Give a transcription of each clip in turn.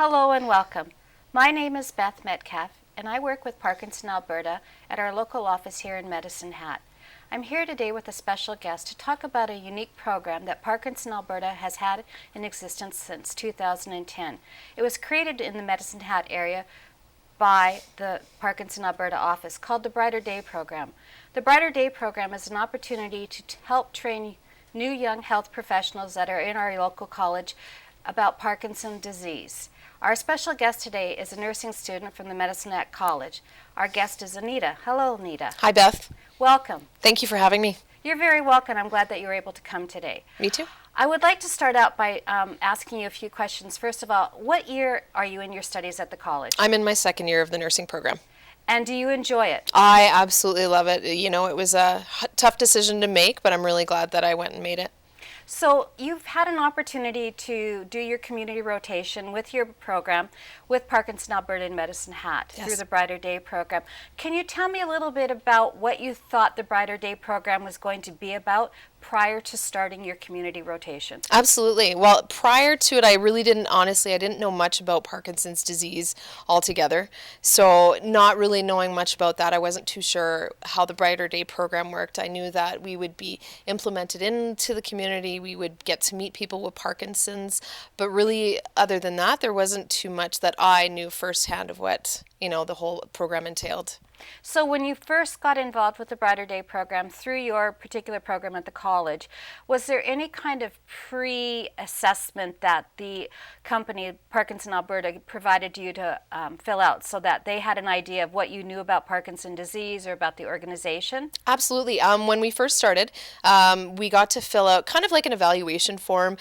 Hello and welcome. My name is Beth Metcalf and I work with Parkinson, Alberta at our local office here in Medicine Hat. I'm here today with a special guest to talk about a unique program that Parkinson, Alberta has had in existence since 2010. It was created in the Medicine Hat area by the Parkinson, Alberta office called the Brighter Day Program. The Brighter Day Program is an opportunity to help train new young health professionals that are in our local college about Parkinson's disease. Our special guest today is a nursing student from the Medicine Hat College. Our guest is Anita. Hello, Anita. Hi, Beth. Welcome. Thank you for having me. You're very welcome. I'm glad that you were able to come today. Me too. I would like to start out by asking you a few questions. First of all, what year are you in your studies at the college? I'm in my second year of the nursing program. And do you enjoy it? I absolutely love it. You know, it was a tough decision to make, but I'm really glad that I went and made it. So you've had an opportunity to do your community rotation with your program with Parkinson, Alberta and Medicine Hat through the Brighter Day program. Can you tell me a little bit about what you thought the Brighter Day program was going to be about prior to starting your community rotation? Absolutely. Well, prior to it, I didn't know much about Parkinson's disease altogether. So not really knowing much about that, I wasn't too sure how the Brighter Day program worked. I knew that we would be implemented into the community. We would get to meet people with Parkinson's. But really, other than that, there wasn't too much that I knew firsthand of what, the whole program entailed. So when you first got involved with the Brighter Day program through your particular program at the college, was there any kind of pre-assessment that the company, Parkinson Alberta, provided you to fill out so that they had an idea of what you knew about Parkinson's disease or about the organization? Absolutely. When we first started, we got to fill out kind of like an evaluation form,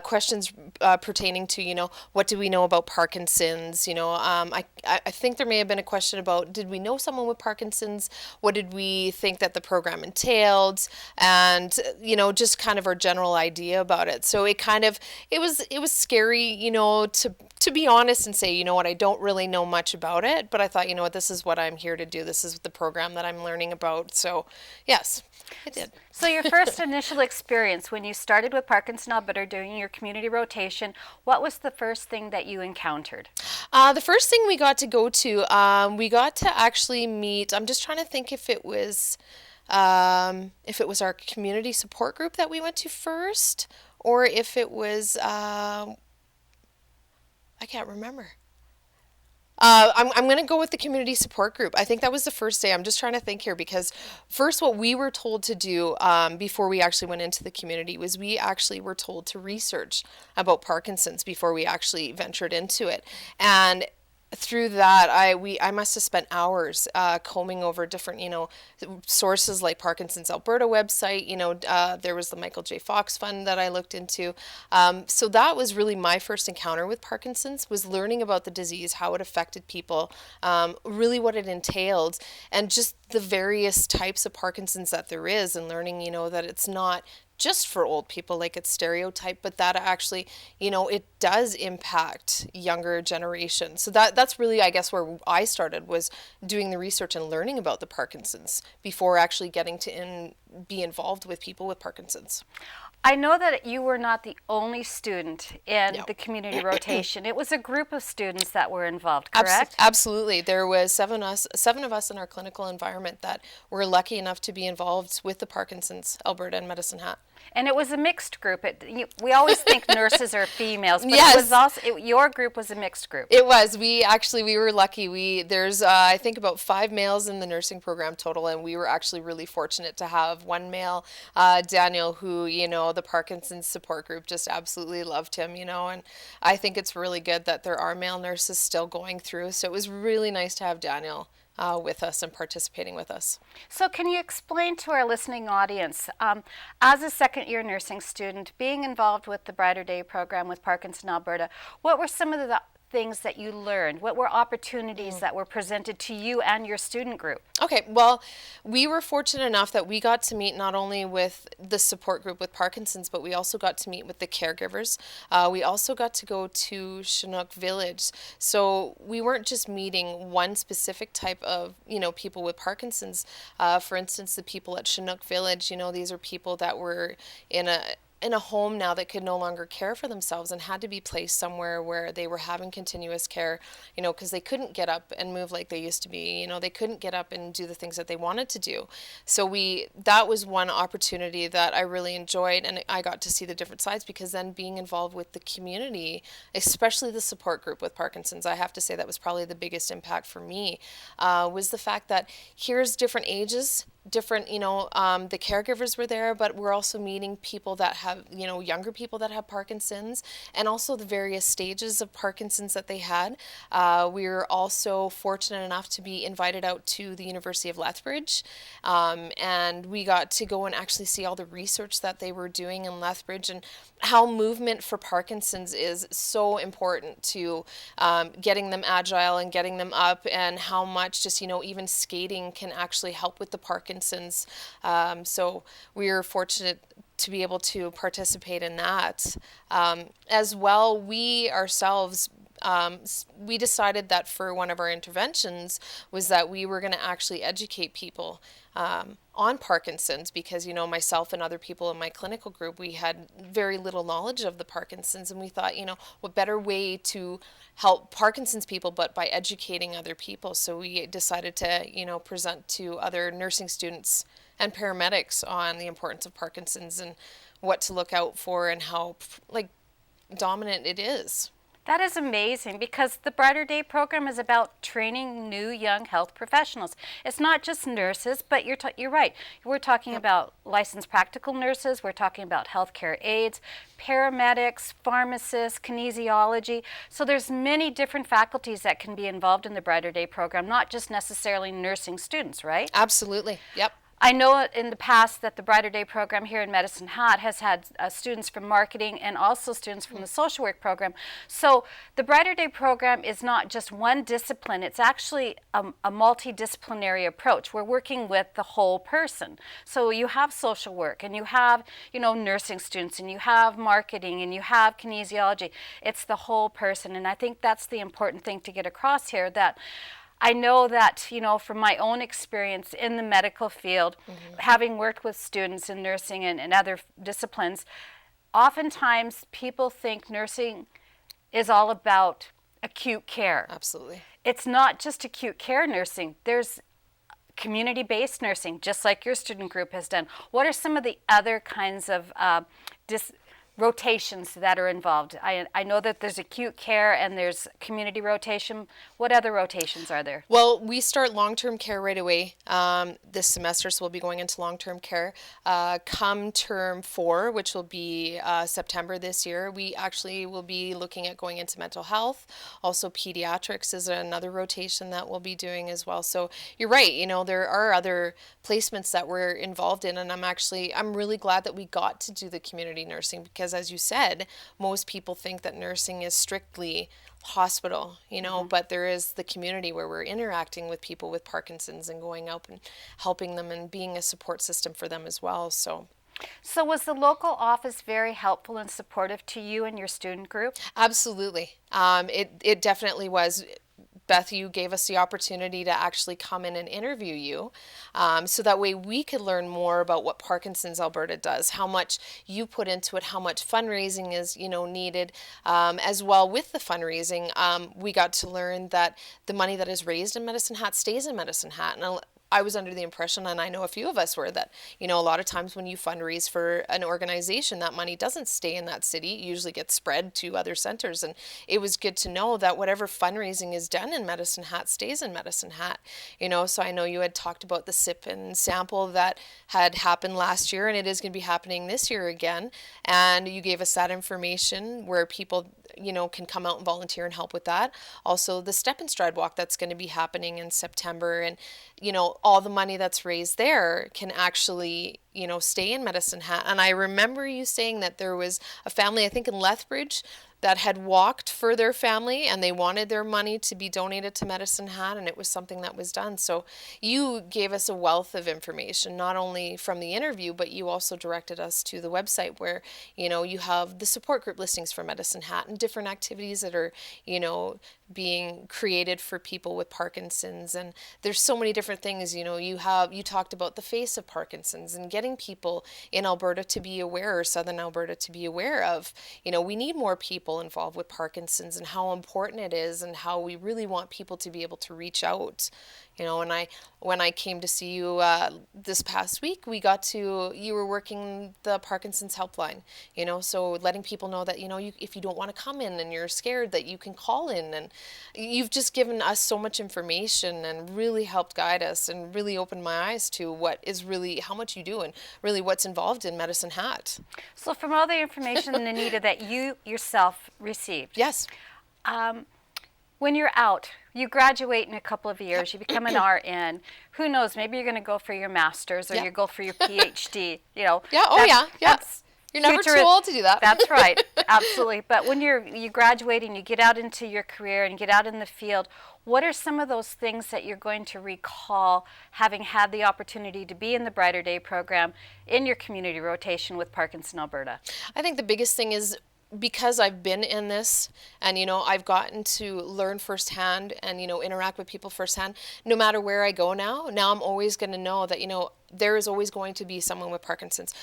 questions pertaining to, what do we know about Parkinson's? I think there may have been a question about, did we know someone with Parkinson's? What did we think that the program entailed? And, just kind of our general idea about it. So it was scary, to be honest and say, I don't really know much about it, but I thought, this is what I'm here to do. This is the program that I'm learning about. So yes, I did. So your first initial experience when you started with Parkinson Alberta doing your community rotation, what was the first thing that you encountered? The first thing we got to go to, we got to actually meet, I'm just trying to think if it was our community support group that we went to first, or if it was, I can't remember. I'm going to go with the community support group. I think that was the first day. I'm just trying to think here because first what we were told to do before we actually went into the community was we actually were told to research about Parkinson's before we actually ventured into it. And through that, I must have spent hours combing over different, sources like Parkinson's Alberta website. There was the Michael J. Fox Fund that I looked into. So that was really my first encounter with Parkinson's, was learning about the disease, how it affected people, really what it entailed, and just the various types of Parkinson's that there is, and learning, that it's not just for old people like it's stereotyped, but that actually, it does impact younger generations. So that's really, I guess, where I started, was doing the research and learning about the Parkinson's before actually getting to be involved with people with Parkinson's. I know that you were not the only student in the community rotation. It was a group of students that were involved, correct? Absolutely. There was seven of us in our clinical environment that were lucky enough to be involved with the Parkinson's Alberta and Medicine Hat. And it was a mixed group. We always think nurses are females, but yes. It was also, your group was a mixed group. It was. We were lucky. There's I think about 5 males in the nursing program total, and we were actually really fortunate to have one male, Daniel, who, the Parkinson's support group just absolutely loved him, and I think it's really good that there are male nurses still going through. So it was really nice to have Daniel with us and participating with us. So can you explain to our listening audience, as a second-year nursing student, being involved with the Brighter Day program with Parkinson Alberta, what were some of the things that you learned? What were opportunities that were presented to you and your student group? Okay, well, we were fortunate enough that we got to meet not only with the support group with Parkinson's, but we also got to meet with the caregivers. We also got to go to Chinook Village. So we weren't just meeting one specific type of, people with Parkinson's. For instance, the people at Chinook Village, these are people that were in in a home now that could no longer care for themselves and had to be placed somewhere where they were having continuous care, because they couldn't get up and move like they used to be. They couldn't get up and do the things that they wanted to do. So that was one opportunity that I really enjoyed, and I got to see the different sides, because then being involved with the community, especially the support group with Parkinson's, I have to say that was probably the biggest impact for me, was the fact that here's different ages, different, the caregivers were there, but we're also meeting people that have, younger people that have Parkinson's, and also the various stages of Parkinson's that they had. We were also fortunate enough to be invited out to the University of Lethbridge, and we got to go and actually see all the research that they were doing in Lethbridge, and how movement for Parkinson's is so important to getting them agile and getting them up, and how much just, even skating can actually help with the Parkinson's. So we were fortunate to be able to participate in that. As well, we ourselves, we decided that for one of our interventions was that we were going to actually educate people on Parkinson's, because myself and other people in my clinical group, we had very little knowledge of the Parkinson's, and we thought, what better way to help Parkinson's people but by educating other people. So we decided to present to other nursing students and paramedics on the importance of Parkinson's and what to look out for, and how dominant it is. That is amazing, because the Brighter Day program is about training new young health professionals. It's not just nurses, but you're right. We're talking about licensed practical nurses. We're talking about healthcare aides, paramedics, pharmacists, kinesiology. So there's many different faculties that can be involved in the Brighter Day program, not just necessarily nursing students, right? Absolutely. Yep. I know in the past that the Brighter Day program here in Medicine Hat has had students from marketing and also students from the social work program. So the Brighter Day program is not just one discipline. It's actually a multidisciplinary approach. We're working with the whole person. So you have social work, and you have, nursing students, and you have marketing, and you have kinesiology. It's the whole person. And I think that's the important thing to get across here, that I know that, from my own experience in the medical field, having worked with students in nursing and other disciplines, oftentimes people think nursing is all about acute care. Absolutely. It's not just acute care nursing. There's community-based nursing, just like your student group has done. What are some of the other kinds of rotations that are involved? I know that there's acute care and there's community rotation. What other rotations are there? Well, we start long-term care right away this semester, so we'll be going into long-term care. Come term 4, which will be September this year, we actually will be looking at going into mental health. Also, pediatrics is another rotation that we'll be doing as well. So you're right, there are other placements that we're involved in, and I'm really glad that we got to do the community nursing, because as you said, most people think that nursing is strictly hospital, but there is the community where we're interacting with people with Parkinson's and going out and helping them and being a support system for them as well. So was the local office very helpful and supportive to you and your student group? Absolutely. It definitely was. Beth, you gave us the opportunity to actually come in and interview you, so that way we could learn more about what Parkinson's Alberta does, how much you put into it, how much fundraising is needed. As well, with the fundraising, we got to learn that the money that is raised in Medicine Hat stays in Medicine Hat. And I was under the impression, and I know a few of us were, that, a lot of times when you fundraise for an organization, that money doesn't stay in that city. It usually gets spread to other centers. And it was good to know that whatever fundraising is done in Medicine Hat stays in Medicine Hat. So I know you had talked about the sip and sample that had happened last year, and it is going to be happening this year again. And you gave us that information where people can come out and volunteer and help with that. Also, the Step and Stride Walk that's going to be happening in September, and all the money that's raised there can actually stay in Medicine Hat. And I remember you saying that there was a family, I think in Lethbridge, that had walked for their family, and they wanted their money to be donated to Medicine Hat, and it was something that was done. So you gave us a wealth of information, not only from the interview, but you also directed us to the website where, you have the support group listings for Medicine Hat and different activities that are, being created for people with Parkinson's. And there's so many different things. You talked about the face of Parkinson's and getting people in Alberta to be aware, or Southern Alberta to be aware of, we need more people involved with Parkinson's and how important it is, and how we really want people to be able to reach out. And when I came to see you this past week, you were working the Parkinson's helpline, so letting people know that, if you don't want to come in and you're scared, that you can call in. And you've just given us so much information and really helped guide us and really opened my eyes to how much you do and really what's involved in Medicine Hat. So from all the information, Anita, that you yourself received. Yes. When you're out, you graduate in a couple of years, you become an RN. Who knows, maybe you're going to go for your master's, or you go for your PhD, Yeah, yeah. You're never too old to do that. That's right, absolutely. But when you graduate and you get out into your career and you get out in the field, what are some of those things that you're going to recall having had the opportunity to be in the Brighter Day program in your community rotation with Parkinson Alberta? I think the biggest thing is, because I've been in this and, I've gotten to learn firsthand and, interact with people firsthand, no matter where I go now I'm always going to know that, there is always going to be someone with Parkinson's.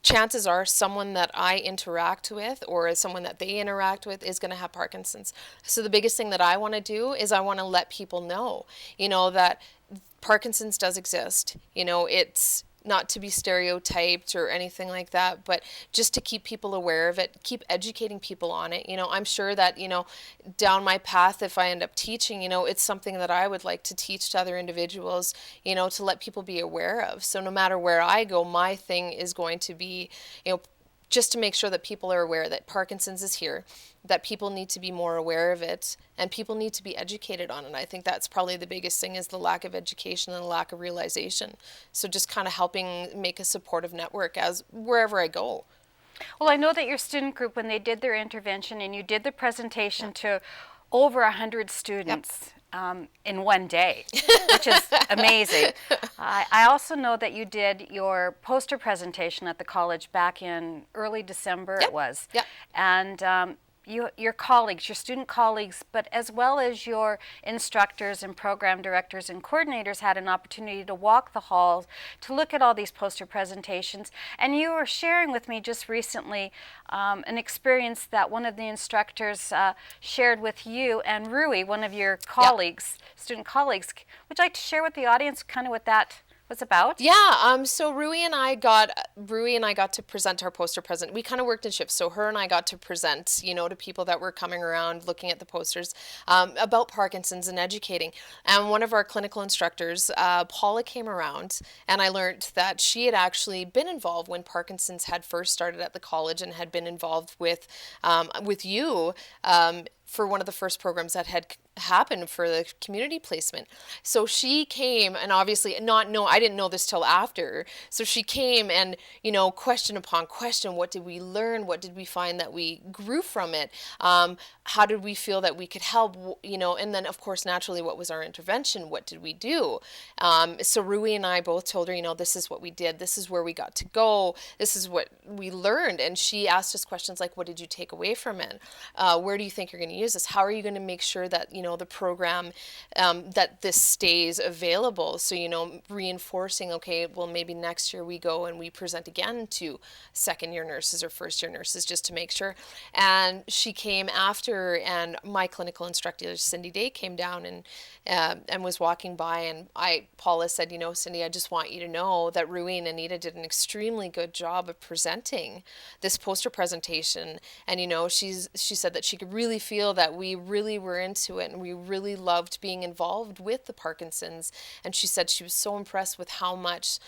Chances are someone that I interact with or someone that they interact with is going to have Parkinson's. So the biggest thing that I want to do is I want to let people know, that Parkinson's does exist. It's not to be stereotyped or anything like that, but just to keep people aware of it, keep educating people on it. I'm sure that, down my path, if I end up teaching, it's something that I would like to teach to other individuals, to let people be aware of. So no matter where I go, my thing is going to be, just to make sure that people are aware that Parkinson's is here, that people need to be more aware of it, and people need to be educated on it. I think that's probably the biggest thing, is the lack of education and the lack of realization. So just kind of helping make a supportive network as wherever I go. Well, I know that your student group, when they did their intervention and you did the presentation to over 100 students, in one day, which is amazing. I also know that you did your poster presentation at the college back in early December, it was. And your colleagues, your student colleagues, but as well as your instructors and program directors and coordinators had an opportunity to walk the halls, to look at all these poster presentations. And you were sharing with me just recently an experience that one of the instructors shared with you and Rui, one of your colleagues, student colleagues. Would you like to share with the audience kind of what that was about? Yeah, so Rui and I got to present our poster present. We kind of worked in shifts, so her and I got to present, to people that were coming around looking at the posters about Parkinson's and educating. And one of our clinical instructors, Paula, came around, and I learned that she had actually been involved when Parkinson's had first started at the college, and had been involved with you for one of the first programs that had happened for the community placement. So she came, and obviously I didn't know this till after. So she came and, question upon question, what did we learn? What did we find that we grew from it? How did we feel that we could help? And then of course, naturally, what was our intervention? What did we do? So Rui and I both told her, this is what we did. This is where we got to go. This is what we learned. And she asked us questions like, what did you take away from it? Where do you think you're going to use this? How are you going to make sure that, the program, that this stays available? So, reinforcing, okay, well, maybe next year we go and we present again to second year nurses or first year nurses, just to make sure. And she came after, and my clinical instructor, Cindy Day, came down and was walking by, and Paula said, Cindy, I just want you to know that Rui and Anita did an extremely good job of presenting this poster presentation. And, she said that she could really feel that we really were into it, and we really loved being involved with the Parkinson's. And she said she was so impressed with how much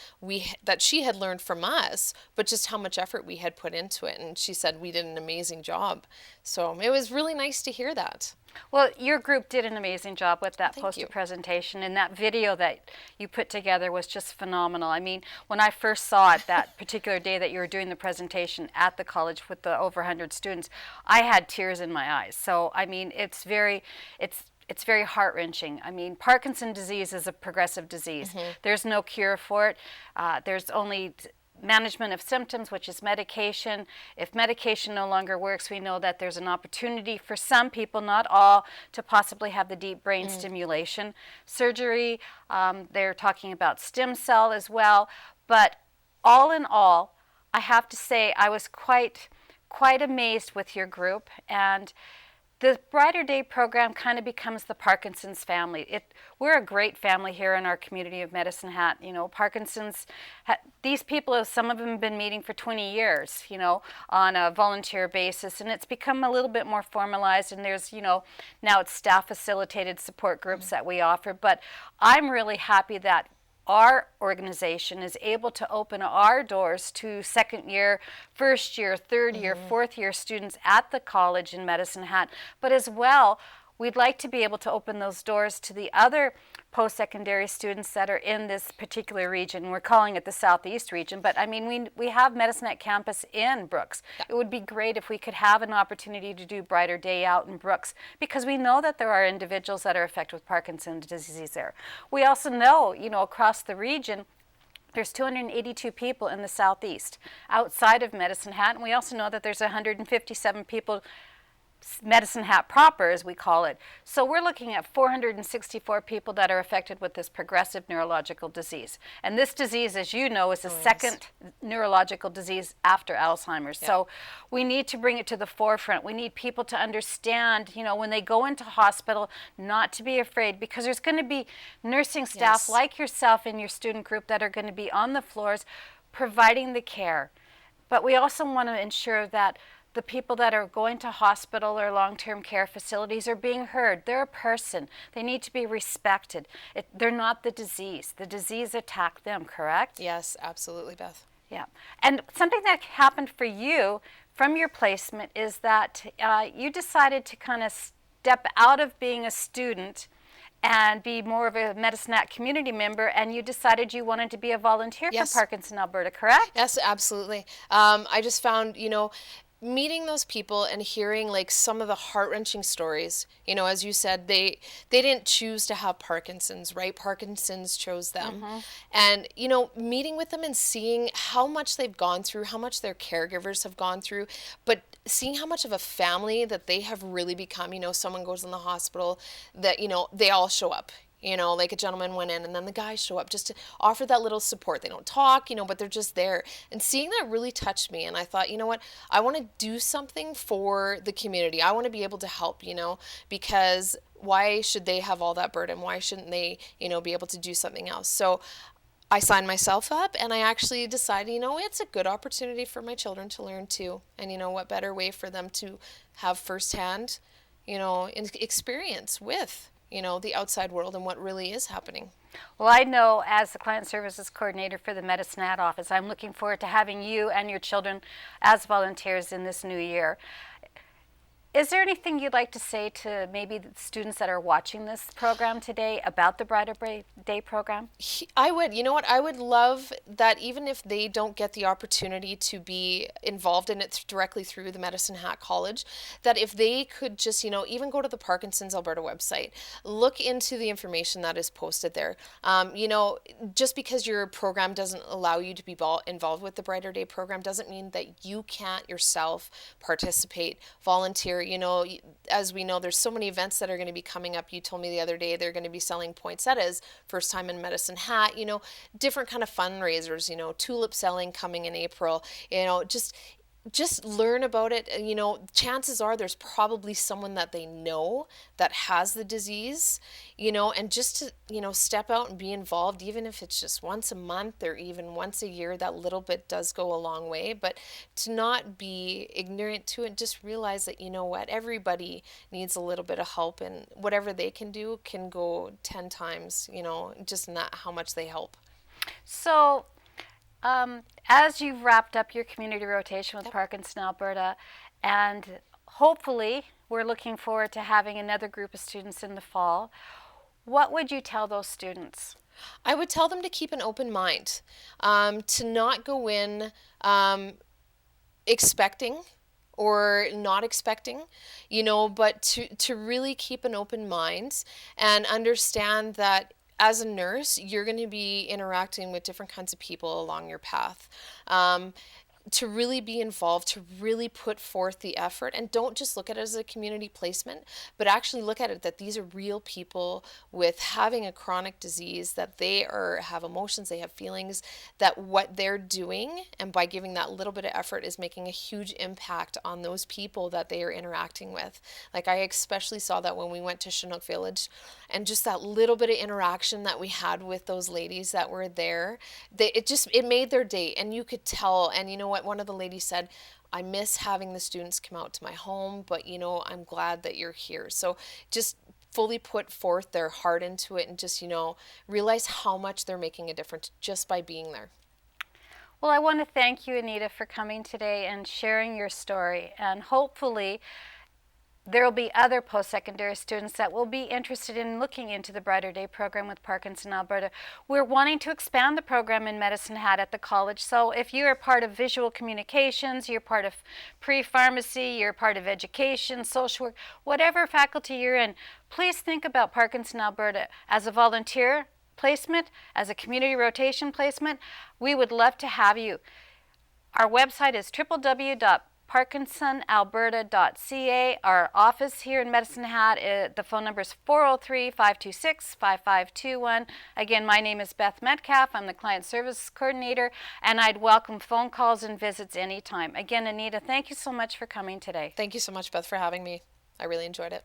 that she had learned from us, but just how much effort we had put into it. And she said we did an amazing job. So it was really nice to hear that. Well, your group did an amazing job with that Thank poster you. presentation, and that video that you put together was just phenomenal. I mean, when I first saw it that particular day that you were doing the presentation at the college with the over 100 students, I had tears in my eyes. So, I mean, it's very heart-wrenching. I mean, Parkinson's disease is a progressive disease. There's no cure for it. There's only management of symptoms, which is medication. If medication no longer works, we know that there's an opportunity for some people, not all, to possibly have the deep brain stimulation. Surgery, they're talking about stem cell as well. But all in all, I have to say I was quite amazed with your group, and the Brighter Day program kind of becomes the Parkinson's family. We're a great family here in our community of Medicine Hat. You know, these people, some of them have been meeting for 20 years, you know, on a volunteer basis, and it's become a little bit more formalized, and there's, you know, now it's staff facilitated support groups that we offer. But I'm really happy that our organization is able to open our doors to second year, first year, third year, fourth year students at the college in Medicine Hat. But as well, we'd like to be able to open those doors to the other post-secondary students that are in this particular region. We're calling it the Southeast region, but I mean, we have Medicine Hat campus in Brooks. It would be great if we could have an opportunity to do Brighter Day out in Brooks, because we know that there are individuals that are affected with Parkinson's disease there. We also know, you know, across the region, there's 282 people in the Southeast outside of Medicine Hat, and we also know that there's 157 people Medicine Hat proper, as we call it. So we're looking at 464 people that are affected with this progressive neurological disease. And this disease, as you know, is the second neurological disease after Alzheimer's. Yeah. So we need to bring it to the forefront. We need people to understand, you know, when they go into hospital, not to be afraid, because there's going to be nursing staff like yourself in your student group that are going to be on the floors providing the care. But we also want to ensure that the people that are going to hospital or long-term care facilities are being heard. They're a person. They need to be respected. They're not the disease. The disease attacked them, correct? Yes, absolutely, Beth. Yeah. And something that happened for you from your placement is that you decided to kind of step out of being a student and be more of a Medicine Hat community member, and you decided you wanted to be a volunteer for Parkinson Alberta, correct? Yes, absolutely. I just found, you know, meeting those people and hearing like some of the heart-wrenching stories, you know, as you said, they didn't choose to have Parkinson's, right? Parkinson's chose them. And, you know, meeting with them and seeing how much they've gone through, how much their caregivers have gone through, but seeing how much of a family that they have really become. You know, someone goes in the hospital that, you know, they all show up. You know, like a gentleman went in and then the guys show up just to offer that little support. They don't talk, you know, but they're just there. And seeing that really touched me. And I thought, you know what, I want to do something for the community. I want to be able to help, you know, because why should they have all that burden? Why shouldn't they, you know, be able to do something else? So I signed myself up, and I actually decided, you know, it's a good opportunity for my children to learn too. And, you know, what better way for them to have firsthand, you know, experience with, you know, the outside world and what really is happening. Well, I know as the Client Services Coordinator for the Medicine Hat office, I'm looking forward to having you and your children as volunteers in this new year. Is there anything you'd like to say to maybe the students that are watching this program today about the Brighter Day program? I would. You know what? I would love that even if they don't get the opportunity to be involved in it directly through the Medicine Hat College, that if they could just, you know, even go to the Parkinson's Alberta website, look into the information that is posted there. You know, just because your program doesn't allow you to be involved with the Brighter Day program doesn't mean that you can't yourself participate, volunteer. You know, as we know, there's so many events that are going to be coming up. You told me the other day they're going to be selling poinsettias, first time in Medicine Hat, you know, different kind of fundraisers, you know, tulip selling coming in April, you know, just learn about it. You know, chances are there's probably someone that they know that has the disease, you know, and just to, you know, step out and be involved, even if it's just once a month or even once a year, that little bit does go a long way. But to not be ignorant to it, just realize that, you know what, everybody needs a little bit of help, and whatever they can do can go 10 times, you know, just not how much they help. So, as you've wrapped up your community rotation with Parkinson Alberta, and hopefully we're looking forward to having another group of students in the fall. What would you tell those students? I would tell them to keep an open mind, to not go in expecting or not expecting, but to really keep an open mind and understand that as a nurse, you're going to be interacting with different kinds of people along your path. To really be involved, to really put forth the effort, and don't just look at it as a community placement, but actually look at it that these are real people with having a chronic disease, that have emotions, they have feelings, that what they're doing, and by giving that little bit of effort, is making a huge impact on those people that they are interacting with. Like, I especially saw that when we went to Chinook Village, and just that little bit of interaction that we had with those ladies that were there, it made their day, and you could tell. And you know what, one of the ladies said, I miss having the students come out to my home, but I'm glad that you're here. So just fully put forth their heart into it, and just realize how much they're making a difference just by being there. Well, I want to thank you, Anita, for coming today and sharing your story, and hopefully there will be other post-secondary students that will be interested in looking into the Brighter Day program with Parkinson Alberta. We're wanting to expand the program in Medicine Hat at the college, so if you're a part of visual communications, you're part of pre-pharmacy, you're part of education, social work, whatever faculty you're in, please think about Parkinson Alberta as a volunteer placement, as a community rotation placement. We would love to have you. Our website is www.parkinsonalberta.ca. Our office here in Medicine Hat, the phone number is 403-526-5521. Again, my name is Beth Metcalf. I'm the Client Service Coordinator, and I'd welcome phone calls and visits anytime. Again, Anita, thank you so much for coming today. Thank you so much, Beth, for having me. I really enjoyed it.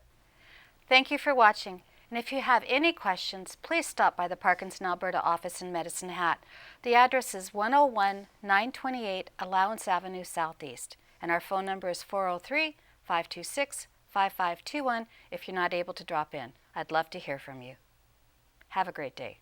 Thank you for watching. And if you have any questions, please stop by the Parkinson Alberta office in Medicine Hat. The address is 101-928 Allowance Avenue Southeast. And our phone number is 403-526-5521 if you're not able to drop in. I'd love to hear from you. Have a great day.